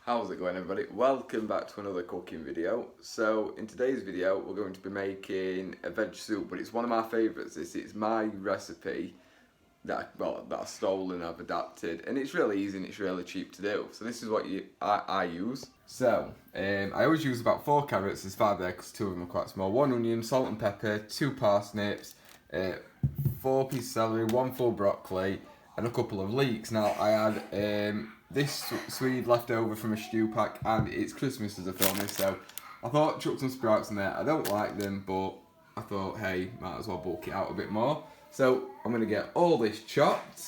How's it going, everybody? Welcome back to another cooking video. So in today's video we're going to be making a veg soup, but it's one of my favourites. It's my recipe that I stole and I've adapted, and it's really easy and it's really cheap to do. So this is what I use. So I always use about 4 carrots. There's 5 there because 2 of them are quite small. 1 onion, salt and pepper, 2 parsnips, 4 pieces of celery, 1 full broccoli, and a couple of leeks. Now I had this Swede left over from a stew pack, and it's Christmas as I film this, so I thought chuck some sprouts in there. I don't like them, but I thought, hey, might as well bulk it out a bit more. So I'm going to get all this chopped.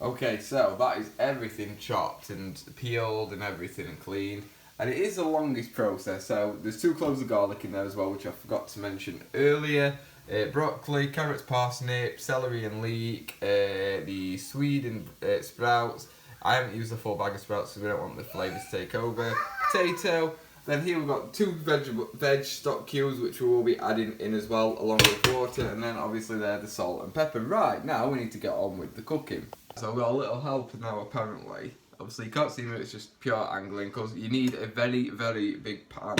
Okay, so that is everything chopped and peeled and everything and cleaned. And it is the longest process, so there's 2 cloves of garlic in there as well, which I forgot to mention earlier. Broccoli, carrots, parsnip, celery and leek, the Swede and sprouts. I haven't used the full bag of sprouts because we don't want the flavours to take over. Potato. Then here we've got 2 veg stock cubes, which we will be adding in as well, along with water. And then obviously there the salt and pepper. Right, now we need to get on with the cooking. So I've got a little helper now apparently. Obviously you can't see me, it's just pure angling because you need a very, very big pan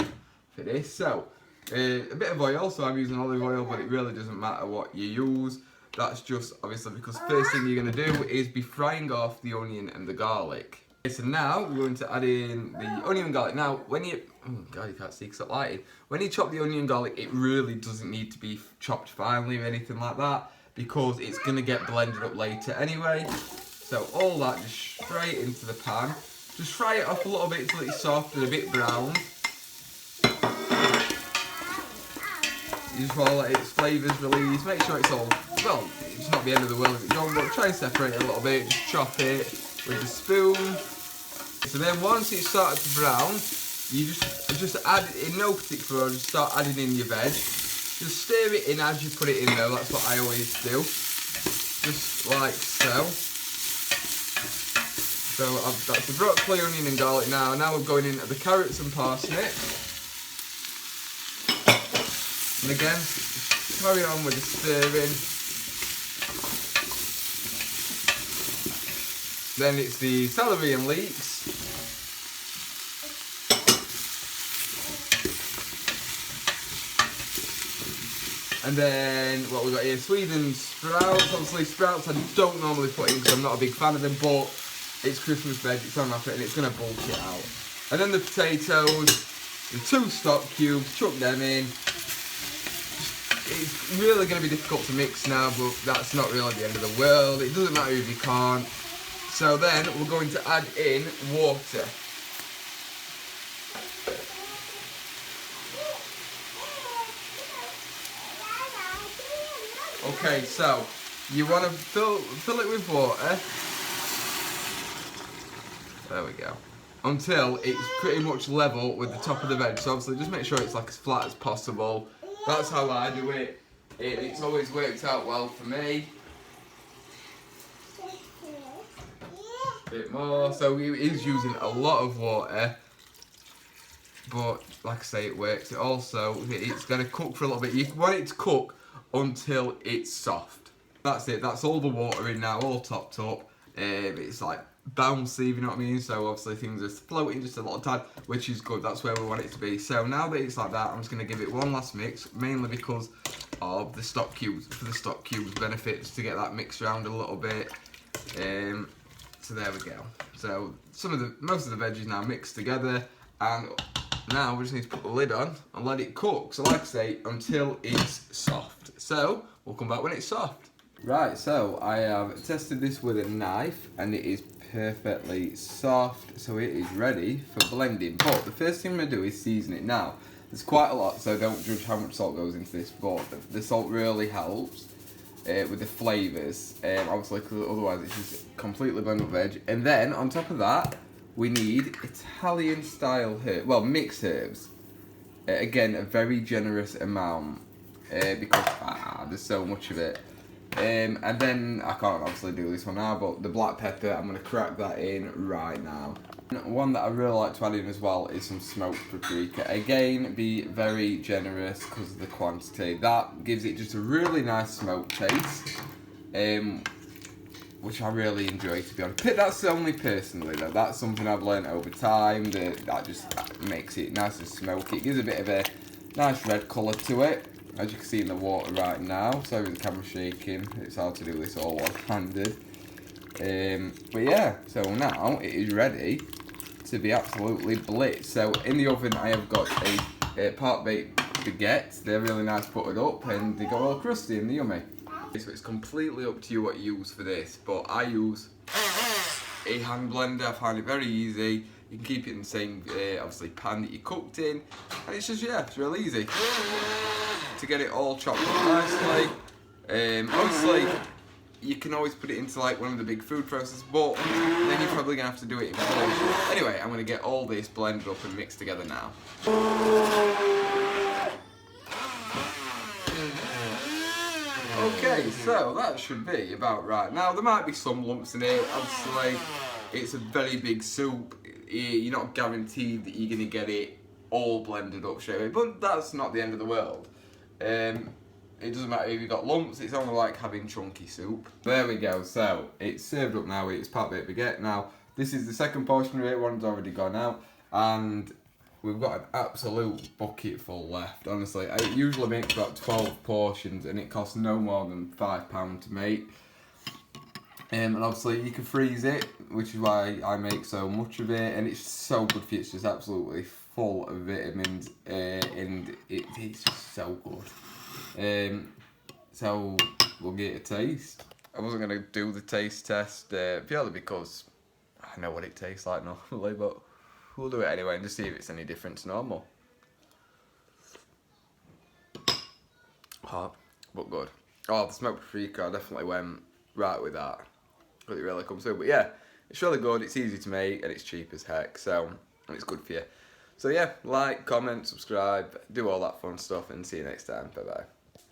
for this. So a bit of oil, so I'm using olive oil, but it really doesn't matter what you use. That's just obviously because first thing you're going to do is be frying off the onion and the garlic. Okay, so now we're going to add in the onion and garlic. Now when you, oh god, you can't see because it's lighting. When you chop the onion and garlic, it really doesn't need to be chopped finely or anything like that, because it's going to get blended up later anyway. So all that just straight into the pan. Just fry it off a little bit until it's soft and a bit brown. You just want to let its flavours release. Make sure it's all, well, it's not the end of the world if it's done, but try and separate it a little bit. Just chop it with a spoon. So then once it's started to brown, you just add, in no particular order, just start adding in your veg. Just stir it in as you put it in there. That's what I always do. Just like so. So that's the broccoli, onion and garlic now. Now we're going into the carrots and parsnips. And again, carry on with the stirring. Then it's the celery and leeks. And then what we've got here, Swede and sprouts. Obviously sprouts I don't normally put in because I'm not a big fan of them, but it's Christmas veg, it's on offer and it's going to bulk it out. And then the potatoes, the 2 stock cubes, chuck them in. It's really going to be difficult to mix now, but that's not really the end of the world. It doesn't matter if you can't. So then we're going to add in water. Okay, so you want to fill it with water. There we go. Until it's pretty much level with the top of the veg. So obviously just make sure it's like as flat as possible. That's how I do it. It's always worked out well for me. A bit more. So he is using a lot of water. But like I say, it works. It also, it's going to cook for a little bit. You want it to cook until it's soft. That's it. That's all the water in now, all topped up. It's like bouncy, if you know what I mean. So obviously things are floating just a little tad, which is good. That's where we want it to be. So now that it's like that, I'm just going to give it one last mix, mainly because of the stock cubes. For the stock cubes benefits to get that mixed around a little bit. So there we go. So most of the veggies now mixed together, and now we just need to put the lid on and let it cook. So like I say, until it's soft. So we'll come back when it's soft. Right, so I have tested this with a knife and it is perfectly soft, so it is ready for blending. But the first thing I'm going to do is season it. Now, there's quite a lot, so don't judge how much salt goes into this, but the salt really helps with the flavours, obviously, because otherwise it's just completely blended veg. And then, on top of that, we need Italian style herbs, well, mixed herbs. Again, a very generous amount, because there's so much of it. And then, I can't obviously do this one now, but the black pepper, I'm going to crack that in right now. One that I really like to add in as well is some smoked paprika. Again, be very generous because of the quantity. That gives it just a really nice smoked taste. which I really enjoy, to be honest. That's only personally though. That's something I've learned over time. That just makes it nice and smoky. It gives a bit of a nice red colour to it, as you can see in the water right now. Sorry with the camera shaking. It's hard to do this all one-handed. But yeah, so now it is ready to be absolutely blitzed. So in the oven I have got a part-baked baguette. They're really nice buttered up and they go all crusty and yummy. So it's completely up to you what you use for this, but I use a hand blender. I find it very easy. You can keep it in the same obviously pan that you cooked in, and it's just, yeah, it's real easy to get it all chopped up nicely. Obviously you can always put it into like one of the big food processors, but then you're probably gonna have to do it in portions. Anyway, I'm gonna get all this blended up and mixed together now. Okay, so that should be about right. Now, there might be some lumps in it. Obviously, it's a very big soup. You're not guaranteed that you're going to get it all blended up straight away, but that's not the end of the world. It doesn't matter if you've got lumps, it's only like having chunky soup. There we go, so it's served up now, it's part-baked baguette. Now, this is the second portion of it, one's already gone out, and we've got an absolute bucket full left. Honestly, I usually make about 12 portions and it costs no more than £5 to make. And obviously you can freeze it, which is why I make so much of it, and it's so good for you. It's just absolutely full of vitamins, and it's just so good. So we'll get a taste. I wasn't going to do the taste test purely because I know what it tastes like normally, but we'll do it anyway and just see if it's any different to normal. Hot, but good. Oh, the smoked paprika, I definitely went right with that. Because it really comes through. But yeah, it's really good, it's easy to make, and it's cheap as heck, so, and it's good for you. So yeah, like, comment, subscribe, do all that fun stuff, and see you next time. Bye bye.